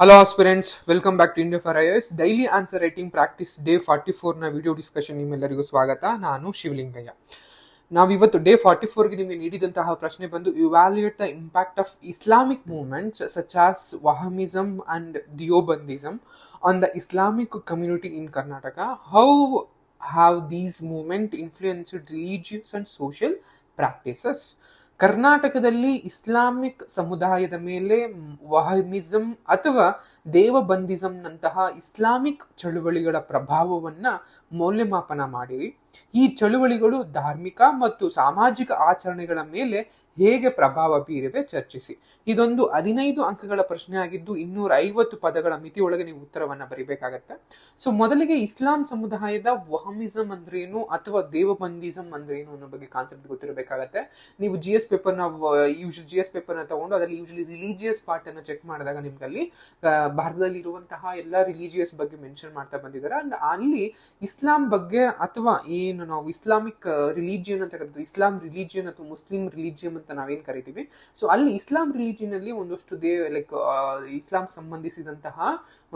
Hello aspirants, welcome back to India for IAS. Daily answer writing practice day 44 ನ video discussion ನಿಮ್ಮೆಲ್ಲರಿಗೂ ಸ್ವಾಗತ. ನಾನು ಶಿವಲಿಂಗಯ್ಯ. ನಾವಿವತ್ತು ಡೇ 44ಗೆ ನಿಮಗೆ ನೀಡಿದಂತಹ ಪ್ರಶ್ನೆ ಬಂದು evaluate the impact of Islamic movements such as Wahhabism and Deobandism on the Islamic community in Karnataka. How have these movement influenced religious and social practices? ಕರ್ನಾಟಕದಲ್ಲಿ ಇಸ್ಲಾಮಿಕ್ ಸಮುದಾಯದ ಮೇಲೆ ವಹಮಿಸಮ್ ಅಥವಾ ದೇವಬಂದಿಸಂನಂತಹ ಇಸ್ಲಾಮಿಕ್ ಚಳುವಳಿಗಳ ಪ್ರಭಾವವನ್ನ ಮೌಲ್ಯಮಾಪನ ಮಾಡಿರಿ. ಈ ಚಳುವಳಿಗಳು ಧಾರ್ಮಿಕ ಮತ್ತು ಸಾಮಾಜಿಕ ಆಚರಣೆಗಳ ಮೇಲೆ ಹೇಗೆ ಪ್ರಭಾವ ಬೀರಿವೆ ಚರ್ಚಿಸಿ. ಇದೊಂದು 15 ಅಂಕಗಳ ಪ್ರಶ್ನೆ ಆಗಿದ್ದು 250 ಪದಗಳ ಮಿತಿಯೊಳಗೆ ನೀವು ಉತ್ತರವನ್ನ ಬರಿಬೇಕಾಗತ್ತೆ. ಸೊ ಮೊದಲಿಗೆ ಇಸ್ಲಾಂ ಸಮುದಾಯದ ವಹಮಿಸಮ್ ಅಂದ್ರೇನು ಅಥವಾ ದೇವಬಂದಿಸಮ್ ಅಂದ್ರೇನು ಅನ್ನೋ ಬಗ್ಗೆ ಕಾನ್ಸೆಪ್ಟ್ ಗೊತ್ತಿರಬೇಕಾಗತ್ತೆ. ನೀವು GS ಪೇಪರ್ನ GS ಪೇಪರ್ನ ತಗೊಂಡು ಅದರಲ್ಲಿ ಯೂಶಲಿ ರಿಲಿಜಿಯಸ್ ಪಾರ್ಟ್ ಅನ್ನ ಚೆಕ್ ಮಾಡಿದಾಗ ನಿಮ್ಗೆ ಅಲ್ಲಿ ಭಾರತದಲ್ಲಿ ಇರುವಂತಹ ಎಲ್ಲಾ ರಿಲಿಜಿಯಸ್ ಬಗ್ಗೆ ಮೆನ್ಷನ್ ಮಾಡ್ತಾ ಬಂದಿದ್ದಾರೆ. ಅಂಡ್ ಅಲ್ಲಿ ಇಸ್ಲಾಂ ಬಗ್ಗೆ ಅಥವಾ ಏನು ನಾವು ಇಸ್ಲಾಮಿಕ್ ರಿಲಿಜಿಯನ್ ಅಂತ ಕರಿತೀವಿ, ಇಸ್ಲಾಂ ರಿಲಿಜಿಯನ್ ಅಥವಾ ಮುಸ್ಲಿಂ ರಿಲಿಜಿಯನ್ ಅಂತ ನಾವೇನ್ ಕರಿತೀವಿ. ಸೊ ಅಲ್ಲಿ ಇಸ್ಲಾಂ ರಿಲಿಜಿಯನ್ ಅಲ್ಲಿ ಒಂದಷ್ಟು ಇಸ್ಲಾಂ ಸಂಬಂಧಿಸಿದಂತಹ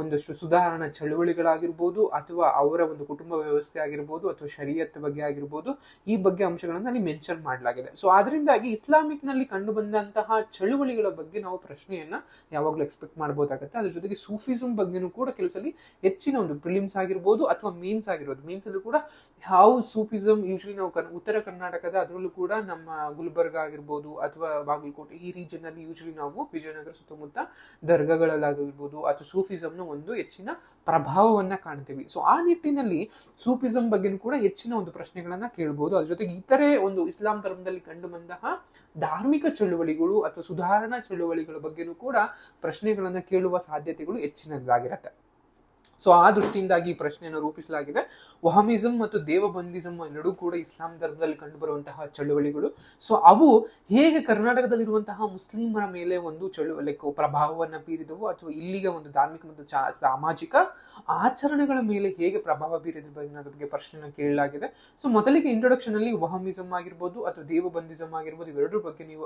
ಒಂದಷ್ಟು ಸುಧಾರಣಾ ಚಳುವಳಿಗಳಾಗಿರ್ಬೋದು ಅಥವಾ ಅವರ ಒಂದು ಕುಟುಂಬ ವ್ಯವಸ್ಥೆ ಆಗಿರ್ಬೋದು ಅಥವಾ ಶರೀಯತ್ ಬಗ್ಗೆ ಆಗಿರ್ಬೋದು, ಈ ಬಗ್ಗೆ ಅಂಶಗಳನ್ನ ಅಲ್ಲಿ ಮೆನ್ಷನ್ ಮಾಡಲಾಗಿದೆ. ಸೊ ಅದರಿಂದಾಗಿ ಇಸ್ಲಾಮಿಕ್ ನಲ್ಲಿ ಕಂಡು ಬಂದಂತಹ ಚಳುವಳಿಗಳ ಬಗ್ಗೆ ನಾವು ಪ್ರಶ್ನೆಯನ್ನ ಯಾವಾಗ್ಲೂ ಎಕ್ಸ್ಪೆಕ್ಟ್ ಮಾಡಬಹುದಾಗುತ್ತೆ. ಅದ್ರ ಜೊತೆಗೆ ಸೂಫಿಸಂ ಬಗ್ಗೆನೂ ಕೂಡ ಕೆಲಸಲ್ಲಿ ಹೆಚ್ಚಿನ ಒಂದು ಪ್ರಿಲಿಮ್ಸ್ ಆಗಿರ್ಬೋದು ಅಥವಾ ಮೇನ್ಸ್ ಆಗಿರ್ಬೋದು. ಮೇನ್ಸ್ ಅಲ್ಲೂ ಕೂಡ ಯಾವ ಸೂಫಿಸಂ ಯೂಶಲಿ ನಾವು ಉತ್ತರ ಕರ್ನಾಟಕದ ಅದರಲ್ಲೂ ಕೂಡ ನಮ್ಮ ಗುಲ್ಬರ್ಗ ಆಗಿರ್ಬೋದು ಅಥವಾ ಬಾಗಲಕೋಟೆ ಈ ರೀಜನ್ ಅಲ್ಲಿ ಯೂಶಲಿ ನಾವು ವಿಜಯನಗರ ಸುತ್ತಮುತ್ತ ದರ್ಗಾಗಳಲ್ಲಾಗಿರ್ಬೋದು ಅಥವಾ ಸೂಫಿಸಂನ ಒಂದು ಹೆಚ್ಚಿನ ಪ್ರಭಾವವನ್ನ ಕಾಣ್ತೀವಿ. ಸೊ ಆ ನಿಟ್ಟಿನಲ್ಲಿ ಸೂಫಿಸಂ ಬಗ್ಗೆನೂ ಕೂಡ ಹೆಚ್ಚಿನ ಒಂದು ಪ್ರಶ್ನೆಗಳನ್ನ ಕೇಳಬಹುದು. ಅದ್ರ ಜೊತೆಗೆ ಇತರೆ ಒಂದು ಇಸ್ಲಾಂ ಧರ್ಮದಲ್ಲಿ ಕಂಡು ಬಂತಹ ಧಾರ್ಮಿಕ ಚಳುವಳಿಗಳು ಅಥವಾ ಸುಧಾರಣಾ ಚಳುವಳಿಗಳ ಬಗ್ಗೆನೂ ಕೂಡ ಪ್ರಶ್ನೆಗಳನ್ನ ಕೇಳುವ ಸಾಧ್ಯತೆಗಳು ಹೆಚ್ಚಿನದಾಗಿರುತ್ತೆ. ಸೊ ಆ ದೃಷ್ಟಿಯಿಂದಾಗಿ ಈ ಪ್ರಶ್ನೆಯನ್ನು ರೂಪಿಸಲಾಗಿದೆ. ವಹಮಿಸಮ್ ಮತ್ತು ದೇವಬಂದಿಸಮ್ ಎರಡೂ ಕೂಡ ಇಸ್ಲಾಂ ಧರ್ಮದಲ್ಲಿ ಕಂಡುಬರುವಂತಹ ಚಳುವಳಿಗಳು. ಸೊ ಅವು ಹೇಗೆ ಕರ್ನಾಟಕದಲ್ಲಿರುವಂತಹ ಮುಸ್ಲಿಮರ ಮೇಲೆ ಒಂದು ಪ್ರಭಾವವನ್ನ ಬೀರಿದವು ಅಥವಾ ಇಲ್ಲಿಗೆ ಒಂದು ಧಾರ್ಮಿಕ ಮತ್ತು ಸಾಮಾಜಿಕ ಆಚರಣೆಗಳ ಮೇಲೆ ಹೇಗೆ ಪ್ರಭಾವ ಬೀರಿದ ಬಗ್ಗೆ ಪ್ರಶ್ನೆಯನ್ನು ಕೇಳಲಾಗಿದೆ. ಸೊ ಮೊದಲಿಗೆ ಇಂಟ್ರೊಡಕ್ಷನ್ ಅಲ್ಲಿ ವಹಮಿಸಮ್ ಆಗಿರ್ಬೋದು ಅಥವಾ ದೇವಬಂದಿಸಮ್ ಆಗಿರ್ಬೋದು ಇವೆರಡರ ಬಗ್ಗೆ ನೀವು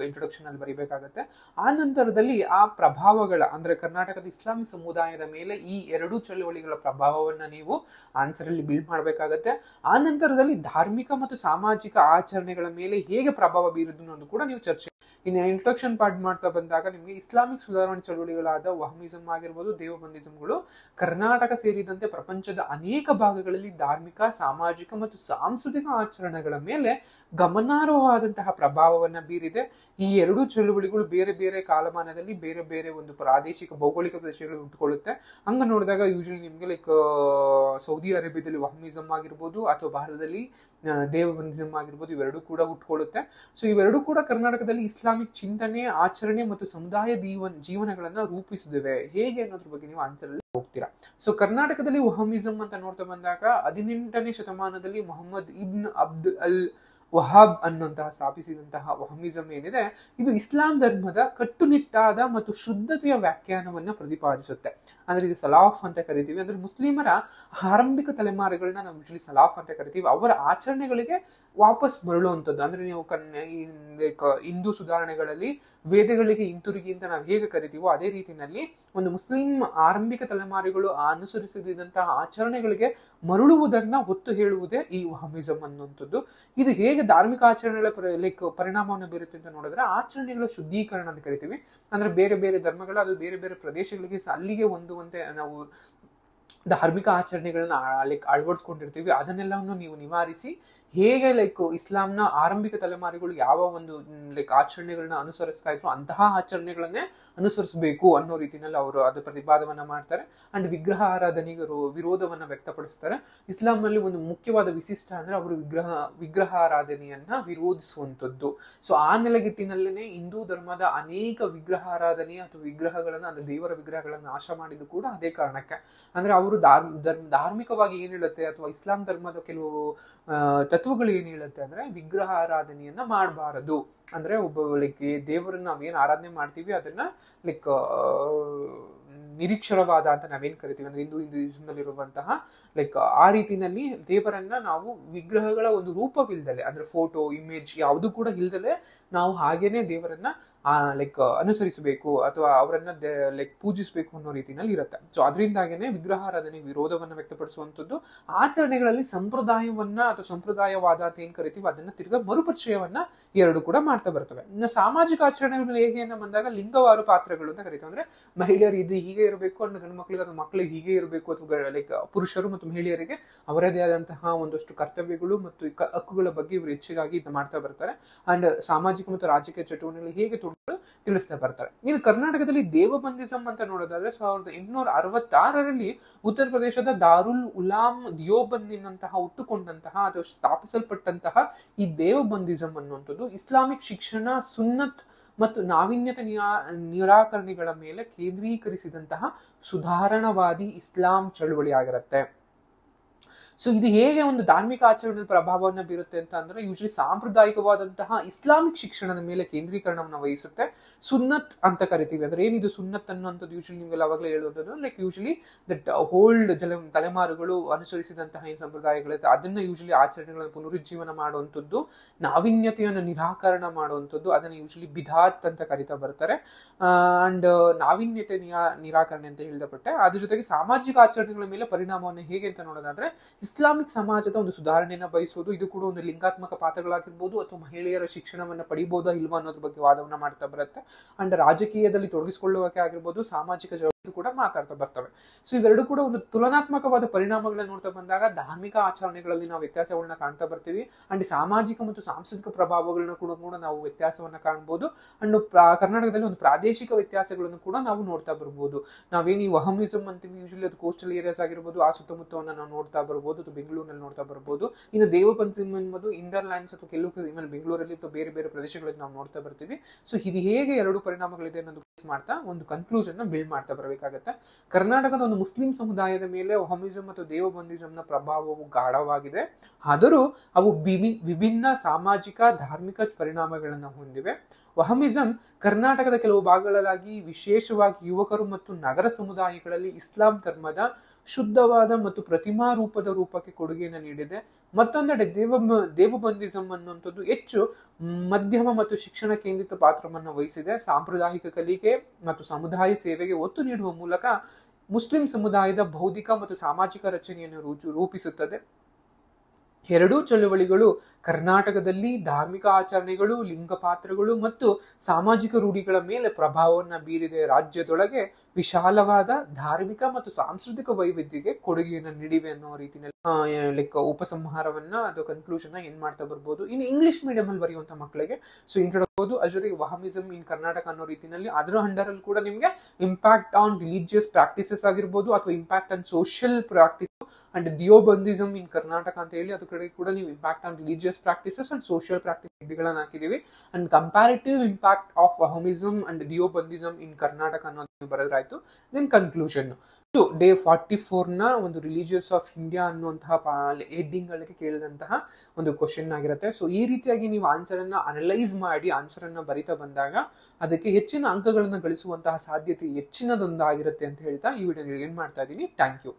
ಇಂಟ್ರೊಡಕ್ಷನ್ ಅಲ್ಲಿ ಬರೀಬೇಕಾಗತ್ತೆ. ಆ ನಂತರದಲ್ಲಿ ಆ ಪ್ರಭಾವಗಳ ಅಂದ್ರೆ ಕರ್ನಾಟಕದ ಇಸ್ಲಾಮಿಕ್ ಸಮುದಾಯದ ಮೇಲೆ ಈ ಎರಡು ಚಳುವಳಿಗಳ ಪ್ರಭಾವವನ್ನ ನೀವು ಆನ್ಸರ್ ಅಲ್ಲಿ ಬಿಲ್ಡ್ ಮಾಡಬೇಕಾಗತ್ತೆ. ಆ ನಂತರದಲ್ಲಿ ಧಾರ್ಮಿಕ ಮತ್ತು ಸಾಮಾಜಿಕ ಆಚರಣೆಗಳ ಮೇಲೆ ಹೇಗೆ ಪ್ರಭಾವ ಬೀರುವುದು ಅನ್ನೋದು ಕೂಡ ನೀವು ಚರ್ಚೆ. ಇನ್ನು ಇಂಟ್ರೊಡಕ್ಷನ್ ಪಾರ್ಟ್ ಮಾಡ್ತಾ ಬಂದಾಗ ನಿಮಗೆ ಇಸ್ಲಾಮಿಕ್ ಸುಧಾರಣಾ ಚಳುವಳಿಗಳಾದ ವಹಮಿಸಮ್ ಆಗಿರ್ಬೋದು ದೇವಬಂದಿಸಮ್ಗಳು ಕರ್ನಾಟಕ ಸೇರಿದಂತೆ ಪ್ರಪಂಚದ ಅನೇಕ ಭಾಗಗಳಲ್ಲಿ ಧಾರ್ಮಿಕ ಸಾಮಾಜಿಕ ಮತ್ತು ಸಾಂಸ್ಕೃತಿಕ ಆಚರಣೆಗಳ ಮೇಲೆ ಗಮನಾರ್ಹವಾದಂತಹ ಪ್ರಭಾವವನ್ನ ಬೀರಿದೆ. ಈ ಎರಡೂ ಚಳುವಳಿಗಳು ಬೇರೆ ಬೇರೆ ಕಾಲಮಾನದಲ್ಲಿ ಬೇರೆ ಬೇರೆ ಒಂದು ಪ್ರಾದೇಶಿಕ ಭೌಗೋಳಿಕ ಪ್ರದೇಶಗಳು ಹುಟ್ಟುಕೊಳ್ಳುತ್ತೆ. ಹಂಗ ನೋಡಿದಾಗ ಯೂಶಲಿ ನಿಮ್ಗೆ ಸೌದಿ ಅರೇಬಿಯಾದಲ್ಲಿ ವಹಮಿಸಮ್ ಆಗಿರ್ಬೋದು ಅಥವಾ ಭಾರತದಲ್ಲಿ ದೇವಬಂದಿಸಮ್ ಆಗಿರ್ಬೋದು ಇವೆರಡೂ ಕೂಡ ಹುಟ್ಟುಕೊಳ್ಳುತ್ತೆ. ಸೊ ಇವೆರಡೂ ಕೂಡ ಕರ್ನಾಟಕದಲ್ಲಿ ಇಸ್ಲಾಮಿಕ್ ಚಿಂತನೆ ಆಚರಣೆ ಮತ್ತು ಸಮುದಾಯ ಜೀವನಗಳನ್ನ ರೂಪಿಸಿದಿವೆ. ಹೇಗೆ ಅನ್ನೋದ್ರ ಬಗ್ಗೆ ನೀವು ಆನ್ಸರ್ ಅಲ್ಲಿ ಹೋಗ್ತೀರಾ. ಸೊ ಕರ್ನಾಟಕದಲ್ಲಿ ವಹಮಿಸಮ್ ಅಂತ ನೋಡ್ತಾ ಬಂದಾಗ 18ನೇ ಶತಮಾನದಲ್ಲಿ ಮೊಹಮ್ಮದ್ ಇಬ್ನ್ ಅಬ್ದ್ ಅಲ್ ವಹಾಬ್ ಅನ್ನುವಂತಹ ಸ್ಥಾಪಿಸಿದಂತಹ ವಹಮಿಸಮ್ ಏನಿದೆ ಇದು ಇಸ್ಲಾಂ ಧರ್ಮದ ಕಟ್ಟುನಿಟ್ಟಾದ ಮತ್ತು ಶುದ್ಧತೆಯ ವ್ಯಾಖ್ಯಾನವನ್ನ ಪ್ರತಿಪಾದಿಸುತ್ತೆ. ಅಂದ್ರೆ ಇದು ಸಲಾಫ್ ಅಂತ ಕರಿತೀವಿ. ಅಂದ್ರೆ ಮುಸ್ಲಿಮರ ಆರಂಭಿಕ ತಲೆಮಾರುಗಳನ್ನ ನಾವು ಯೂಶಲಿ ಸಲಾಫ್ ಅಂತ ಕರಿತೀವಿ. ಅವರ ಆಚರಣೆಗಳಿಗೆ ವಾಪಸ್ ಮರಳುವಂಥದ್ದು. ಅಂದ್ರೆ ನೀವು ಹಿಂದೂ ಸುಧಾರಣೆಗಳಲ್ಲಿ ವೇದಗಳಿಗೆ ಹಿಂತಿರುಗಿ ಅಂತ ನಾವು ಹೇಗೆ ಕರಿತೀವೋ ಅದೇ ರೀತಿಯಲ್ಲಿ ಒಂದು ಮುಸ್ಲಿಂ ಆರಂಭಿಕ ತಲೆಮಾರುಗಳು ಅನುಸರಿಸುತ್ತಿದ್ದಂತಹ ಆಚರಣೆಗಳಿಗೆ ಮರಳುವುದನ್ನ ಒತ್ತು ಹೇಳುವುದೇ ಈ ವಹಮಿಸಮ್ ಅನ್ನುವಂಥದ್ದು. ಇದು ಹೇಗೆ ಧಾರ್ಮಿಕ ಆಚರಣೆಗಳ ಪರಿಣಾಮವನ್ನು ಬೀರುತ್ತೆ ಅಂತ ನೋಡಿದ್ರೆ ಆಚರಣೆಗಳ ಶುದ್ಧೀಕರಣ ಅಂತ ಕರಿತೀವಿ. ಅಂದ್ರೆ ಬೇರೆ ಬೇರೆ ಧರ್ಮಗಳ ಅದು ಬೇರೆ ಬೇರೆ ಪ್ರದೇಶಗಳಿಗೆ ಅಲ್ಲಿಗೆ ಹೊಂದುವಂತೆ ನಾವು ಧಾರ್ಮಿಕ ಆಚರಣೆಗಳನ್ನ ಅಳವಡಿಸ್ಕೊಂಡಿರ್ತೀವಿ. ಅದನ್ನೆಲ್ಲವನ್ನು ನೀವು ನಿವಾರಿಸಿ ಹೇಗೆ ಇಸ್ಲಾಂನ ಆರಂಭಿಕ ತಲೆಮಾರುಗಳು ಯಾವ ಒಂದು ಆಚರಣೆಗಳನ್ನ ಅನುಸರಿಸ್ತಾ ಇದ್ರು ಅಂತಹ ಆಚರಣೆಗಳನ್ನೇ ಅನುಸರಿಸಬೇಕು ಅನ್ನೋ ರೀತಿಯಲ್ಲಿ ಅವರು ಅದು ಪ್ರತಿಪಾದವನ್ನ ಮಾಡ್ತಾರೆ. ಅಂಡ್ ವಿಗ್ರಹ ಆರಾಧನೆಗೆ ವಿರೋಧವನ್ನ ವ್ಯಕ್ತಪಡಿಸ್ತಾರೆ. ಇಸ್ಲಾಂನಲ್ಲಿ ಒಂದು ಮುಖ್ಯವಾದ ವಿಶಿಷ್ಟ ಅಂದ್ರೆ ಅವರು ವಿಗ್ರಹಾರಾಧನೆಯನ್ನ ವಿರೋಧಿಸುವಂಥದ್ದು. ಸೊ ಆ ನೆಲೆಗಿಟ್ಟಿನಲ್ಲೇನೆ ಹಿಂದೂ ಧರ್ಮದ ಅನೇಕ ವಿಗ್ರಹಾರಾಧನೆ ಅಥವಾ ವಿಗ್ರಹಗಳನ್ನ ಅಂದ್ರೆ ದೇವರ ವಿಗ್ರಹಗಳನ್ನ ನಾಶ ಮಾಡಿದ್ದು ಕೂಡ ಅದೇ ಕಾರಣಕ್ಕೆ. ಅಂದ್ರೆ ಅವರು ಧಾರ್ಮಿಕವಾಗಿ ಏನ್ ಹೇಳುತ್ತೆ ಅಥವಾ ಇಸ್ಲಾಂ ಧರ್ಮದ ಕೆಲವು ತತ್ವಗಳು ಏನ್ ಹೇಳುತ್ತೆ ಅಂದ್ರೆ ವಿಗ್ರಹ ಆರಾಧನೆಯನ್ನ ಮಾಡಬಾರದು. ಅಂದ್ರೆ ಒಬ್ಬ ದೇವರನ್ನ ನಾವೇನ್ ಆರಾಧನೆ ಮಾಡ್ತೀವಿ ಅದನ್ನ ನಿರೀಕ್ಷರವಾದ ಅಂತ ನಾವೇನ್ ಕರಿತೀವಿ ಅಂದ್ರೆ ಹಿಂದೂಯಿಸಮ್ ನಲ್ಲಿ ಇರುವಂತಹ ಆ ರೀತಿನಲ್ಲಿ ದೇವರನ್ನ ನಾವು ವಿಗ್ರಹಗಳ ಒಂದು ರೂಪವಿಲ್ದಲೆ ಅಂದ್ರೆ ಫೋಟೋ ಇಮೇಜ್ ಯಾವುದು ಕೂಡ ಇಲ್ದಲೆ ನಾವು ಹಾಗೇನೆ ದೇವರನ್ನ ಲೈಕ್ ಅನುಸರಿಸಬೇಕು ಅಥವಾ ಅವರನ್ನ ಲೈಕ್ ಪೂಜಿಸಬೇಕು ಅನ್ನೋ ರೀತಿನಲ್ಲಿ ಇರುತ್ತೆ. ಸೊ ಅದರಿಂದಾಗೇನೆ ವಿಗ್ರಹಾರಾಧನೆ ವಿರೋಧವನ್ನ ವ್ಯಕ್ತಪಡಿಸುವಂತದ್ದು, ಆಚರಣೆಗಳಲ್ಲಿ ಸಂಪ್ರದಾಯವನ್ನ ಅಥವಾ ಸಂಪ್ರದಾಯವಾದ ಅಂತ ಏನ್ ಕರಿತೀವಿ ಅದನ್ನ ತಿರ್ಗಾ ಮರುಪರಿಚಯವನ್ನ ಎರಡು ಕೂಡ ಮಾಡ್ತಾ ಬರ್ತವೆ. ಇನ್ನು ಸಾಮಾಜಿಕ ಆಚರಣೆಗಳ ಮೇಲೆ ಹೇಗೆ ಅಂತ ಬಂದಾಗ ಲಿಂಗವಾರು ಪಾತ್ರಗಳು ಅಂತ ಕರಿತೀವಿ. ಅಂದ್ರೆ ಮಹಿಳೆಯರು ಇದು ಹೀಗೆ ಇರಬೇಕು, ಅಂಡ್ ಗಂಡು ಮಕ್ಕಳಿಗೆ ಅಥವಾ ಮಕ್ಕಳಿಗೆ ಹೀಗೆ ಇರಬೇಕು, ಅಥವಾ ಲೈಕ್ ಪುರುಷರು ಮತ್ತು ಮಹಿಳೆಯರಿಗೆ ಅವರದೇ ಆದಂತಹ ಒಂದಷ್ಟು ಕರ್ತವ್ಯಗಳು ಮತ್ತು ಹಕ್ಕುಗಳ ಬಗ್ಗೆ ಇವರು ಹೆಚ್ಚಿಗಾಗಿ ಇದನ್ನ ಮಾಡ್ತಾ ಬರ್ತಾರೆ. ಅಂಡ್ ಸಾಮಾಜಿಕ ಮತ್ತು ರಾಜಕೀಯ ಚಟುವಟಿಕೆಗಳು ಹೇಗೆ ತಿಳಿಸ್ತಾ ಬರ್ತಾರೆ. ಇನ್ನು ಕರ್ನಾಟಕದಲ್ಲಿ ದೇವಬಂದಿಸಂ ಅಂತ ನೋಡೋದಾದ್ರೆ 1866ರಲ್ಲಿ ಉತ್ತರ ಪ್ರದೇಶದ ದಾರುಲ್ ಉಲಾಂ ದಿಯೋಬಂದಿನಂತಹ ಹುಟ್ಟುಕೊಂಡಂತಹ ಅಥವಾ ಸ್ಥಾಪಿಸಲ್ಪಟ್ಟಂತಹ ಈ ದೇವಬಂದಿಸಂ ಅನ್ನುವಂಥದ್ದು ಇಸ್ಲಾಮಿಕ್ ಶಿಕ್ಷಣ, ಸುನ್ನತ್ ಮತ್ತು ನಾವೀನ್ಯತೆ ನಿರಾಕರಣೆಗಳ ಮೇಲೆ ಕೇಂದ್ರೀಕರಿಸಿದಂತಹ ಸುಧಾರಣವಾದಿ ಇಸ್ಲಾಂ ಚಳುವಳಿ ಆಗಿರುತ್ತೆ. ಸೊ ಇದು ಹೇಗೆ ಒಂದು ಧಾರ್ಮಿಕ ಆಚರಣೆ ಪ್ರಭಾವವನ್ನು ಬೀರುತ್ತೆ ಅಂತ ಅಂದ್ರೆ ಯೂಶಲಿ ಸಾಂಪ್ರದಾಯಿಕವಾದಂತಹ ಇಸ್ಲಾಮಿಕ್ ಶಿಕ್ಷಣದ ಮೇಲೆ ಕೇಂದ್ರೀಕರಣವನ್ನು ವಹಿಸುತ್ತೆ. ಸುನ್ನತ್ ಅಂತ ಕರಿತೀವಿ. ಅಂದ್ರೆ ಏನಿದು ಸುನ್ನತ್ ಅನ್ನುವಂಥದ್ದು ಯೂಶಲಿ ನಿಮ್ಗೆಲ್ಲ ಅವಾಗಲೇ ಹೇಳುವಂಥದ್ದು ಲೈಕ್ ಯೂಶಲಿ ದಟ್ ಹೋಲ್ಡ್ ತಲೆಮಾರುಗಳು ಅನುಸರಿಸಿದಂತಹ ಏನು ಸಂಪ್ರದಾಯಗಳಿದೆ ಅದನ್ನ ಯೂಶಲಿ ಆಚರಣೆಗಳನ್ನು ಪುನರುಜ್ಜೀವನ ಮಾಡುವಂಥದ್ದು, ನಾವೀನ್ಯತೆಯನ್ನು ನಿರಾಕರಣ ಮಾಡುವಂಥದ್ದು, ಅದನ್ನ ಯೂಶಲಿ ಬಿದಾತ್ ಅಂತ ಕರಿತಾ ಬರ್ತಾರೆ. ಅಂಡ್ ನಾವೀನ್ಯತೆ ನಿರಾಕರಣೆ ಅಂತ ಹೇಳಿದಪಟ್ಟೆ. ಅದ್ರ ಜೊತೆಗೆ ಸಾಮಾಜಿಕ ಆಚರಣೆಗಳ ಮೇಲೆ ಪರಿಣಾಮವನ್ನು ಹೇಗೆ ಅಂತ ನೋಡೋದಾದ್ರೆ ಇಸ್ಲಾಮಿಕ್ ಸಮಾಜದ ಒಂದು ಸುಧಾರಣೆಯನ್ನ ಬಯಸೋದು, ಇದು ಕೂಡ ಒಂದು ಲಿಂಗಾತ್ಮಕ ಪಾತ್ರಗಳಾಗಿರ್ಬೋದು ಅಥವಾ ಮಹಿಳೆಯರ ಶಿಕ್ಷಣವನ್ನ ಪಡಿಬಹುದಾ ಇಲ್ವಾ ಅನ್ನೋದ್ರ ಬಗ್ಗೆ ವಾದವನ್ನ ಮಾಡ್ತಾ ಬರುತ್ತೆ. ಅಂಡ್ ರಾಜಕೀಯದಲ್ಲಿ ತೊಡಗಿಸಿಕೊಳ್ಳುವಕ್ಕೆ ಆಗಿರ್ಬೋದು, ಸಾಮಾಜಿಕ ಕೂಡ ಮಾತಾಡ್ತಾ ಬರ್ತವೆ. ಸೊ ಇವೆರಡು ಕೂಡ ಒಂದು ತುಲನಾತ್ಮಕವಾದ ಪರಿಣಾಮಗಳನ್ನ ನೋಡ್ತಾ ಬಂದಾಗ ಧಾರ್ಮಿಕ ಆಚರಣೆಗಳಲ್ಲಿ ನಾವು ವ್ಯತ್ಯಾಸಗಳನ್ನ ಕಾಣ್ತಾ ಬರ್ತೀವಿ. ಅಂಡ್ ಸಾಮಾಜಿಕ ಮತ್ತು ಸಾಂಸ್ಕೃತಿಕ ಪ್ರಭಾವಗಳನ್ನ ಕೂಡ ನಾವು ವ್ಯತ್ಯಾಸವನ್ನ ಕಾಣಬಹುದು. ಅಂಡ್ ಕರ್ನಾಟಕದಲ್ಲಿ ಒಂದು ಪ್ರಾದೇಶಿಕ ವ್ಯತ್ಯಾಸಗಳನ್ನು ಕೂಡ ನಾವು ನೋಡ್ತಾ ಬರ್ಬೋದು. ನಾವೇನು ಈ ವಹಮಿಸಮ್ ಅಂತೀವಿ ಯೂಶಲಿ ಅದು ಕೋಸ್ಟಲ್ ಏರಿಯಾಸ್ ಆಗಿರ್ಬೋದು, ಆ ಸುತ್ತಮುತ್ತವನ್ನ ನಾವು ನೋಡ್ತಾ ಬರ್ಬೋದು ಅಥವಾ ಬೆಂಗಳೂರಿನಲ್ಲಿ ನೋಡ್ತಾ ಬರ್ಬೋದು. ಇನ್ನು ದೇವಬಂದಿಸಮ್ ಎಂಬುದು ಇಂಡರ್ಲ್ಯಾಂಡ್ಸ್ ಅಥವಾ ಕೆಲವು ಬೆಂಗಳೂರಲ್ಲಿ ಅಥವಾ ಬೇರೆ ಬೇರೆ ಪ್ರದೇಶಗಳಲ್ಲಿ ನಾವು ನೋಡ್ತಾ ಬರ್ತೀವಿ. ಸೊ ಇದು ಹೇಗೆ ಎರಡು ಪರಿಣಾಮಗಳಿದೆ ಅನ್ನೋದು ಮಾಡ್ತಾ ಒಂದು ಕನ್ಕ್ಲೂಷನ್ ಬಿಲ್ಡ್ ಮಾಡ್ತಾ ಬರಬೇಕಾಗತ್ತೆ. ಕರ್ನಾಟಕದ ಒಂದು ಮುಸ್ಲಿಂ ಸಮುದಾಯದ ಮೇಲೆ ವಹಮಿಸಮ್ ಮತ್ತು ದೇವಬಂದಿಸಂನ ಪ್ರಭಾವವು ಗಾಢವಾಗಿದೆ. ಆದರೂ ಅವು ವಿಭಿನ್ನ ಸಾಮಾಜಿಕ ಧಾರ್ಮಿಕ ಪರಿಣಾಮಗಳನ್ನು ಹೊಂದಿವೆ. ವಹಮಿಸಂ ಕರ್ನಾಟಕದ ಕೆಲವು ಭಾಗಗಳಾಗಿ ವಿಶೇಷವಾಗಿ ಯುವಕರು ಮತ್ತು ನಗರ ಸಮುದಾಯಗಳಲ್ಲಿ ಇಸ್ಲಾಂ ಧರ್ಮದ ಶುದ್ಧವಾದ ಮತ್ತು ಪ್ರತಿಮಾ ರೂಪಕ್ಕೆ ಕೊಡುಗೆಯನ್ನು ನೀಡಿದೆ. ಮತ್ತೊಂದೆಡೆ ದೇವಬಂದಿಸಂ ಅನ್ನುವಂಥದ್ದು ಹೆಚ್ಚು ಮಧ್ಯಮ ಮತ್ತು ಶಿಕ್ಷಣ ಕೇಂದ್ರಿತ ಪಾತ್ರವನ್ನು ವಹಿಸಿದೆ. ಸಾಂಪ್ರದಾಯಿಕ ಕಲಿಕೆ ಮತ್ತು ಸಮುದಾಯ ಸೇವೆಗೆ ಒತ್ತು ನೀಡುವ ಮೂಲಕ ಮುಸ್ಲಿಂ ಸಮುದಾಯದ ಬೌದ್ಧಿಕ ಮತ್ತು ಸಾಮಾಜಿಕ ರಚನೆಯನ್ನು ರೂಪಿಸುತ್ತದೆ. ಎರಡೂ ಚಳುವಳಿಗಳು ಕರ್ನಾಟಕದಲ್ಲಿ ಧಾರ್ಮಿಕ ಆಚರಣೆಗಳು, ಲಿಂಗ ಪಾತ್ರಗಳು ಮತ್ತು ಸಾಮಾಜಿಕ ರೂಢಿಗಳ ಮೇಲೆ ಪ್ರಭಾವವನ್ನು ಬೀರಿದೆ. ರಾಜ್ಯದೊಳಗೆ ವಿಶಾಲವಾದ ಧಾರ್ಮಿಕ ಮತ್ತು ಸಾಂಸ್ಕೃತಿಕ ವೈವಿಧ್ಯಕ್ಕೆ ಕೊಡುಗೆಯನ್ನು ನೀಡಿವೆ ಅನ್ನೋ ರೀತಿಯಲ್ಲಿ ಲೈಕ್ ಉಪಸಂಹಾರವನ್ನ ಅಥವಾ ಕನ್ಕ್ಲೂಷನ್ ಏನ್ ಮಾಡ್ತಾ ಬರ್ಬೋದು. ಇನ್ನು ಇಂಗ್ಲಿಷ್ ಮೀಡಿಯಂ ಅಲ್ಲಿ ಬರೆಯುವಂತ ಮಕ್ಕಳಿಗೆ ಸೊ ಇಂಟ್ರೊಡ್ಯೂಸ್ ಅದ್ರ ಜೊತೆಗೆ ವಹಮಿಸಮ್ ಇನ್ ಕರ್ನಾಟಕ ಅನ್ನೋ ರೀತಿಯಲ್ಲಿ ಅದರ ಅಂಡರ್ ಅಲ್ಲಿ ಕೂಡ ನಿಮ್ಗೆ ಇಂಪ್ಯಾಕ್ಟ್ ಆನ್ ರಿಲಿಜಿಯಸ್ ಪ್ರಾಕ್ಟೀಸಸ್ ಆಗಿರ್ಬೋದು ಅಥವಾ impact on social practice and Deobandism in Karnataka ಅಂತ ಹೇಳಿ ಅದ್ರ ಕಡೆ ಕೂಡ ನೀವು impact on religious practices and social ಪ್ರಾಕ್ಟೀಸ್ ಗಳನ್ನ ಹಾಕಿದೀವಿ. And comparative impact of Wahhabism and Deobandism in Karnataka ಅನ್ನೋದು ಬರೆದ್ರಾಯ್ತು. ದೆನ್ ಕನ್ಕ್ಲೂಷನ್ ಡೇ 44ನ ಒಂದು ರಿಲಿಜಿಯಸ್ ಆಫ್ ಇಂಡಿಯಾ ಅನ್ನುವಂತಹ ಹೆಡ್ಡಿಂಗ್ ಗಳಿಗೆ ಕೇಳಿದಂತಹ ಒಂದು ಕ್ವಶನ್ ಆಗಿರುತ್ತೆ. ಸೊ ಈ ರೀತಿಯಾಗಿ ನೀವು ಆನ್ಸರ್ ಅನ್ನ ಅನಲೈಸ್ ಮಾಡಿ ಆನ್ಸರ್ ಅನ್ನ ಬರಿತಾ ಬಂದಾಗ ಅದಕ್ಕೆ ಹೆಚ್ಚಿನ ಅಂಕಗಳನ್ನ ಗಳಿಸುವಂತಹ ಸಾಧ್ಯತೆ ಹೆಚ್ಚಿನದೊಂದಾಗಿರುತ್ತೆ ಅಂತ ಹೇಳ್ತಾ ಈ ವಿಡಿಯೋ ಏನ್ ಮಾಡ್ತಾ ಇದ್ದೀನಿ. Thank you.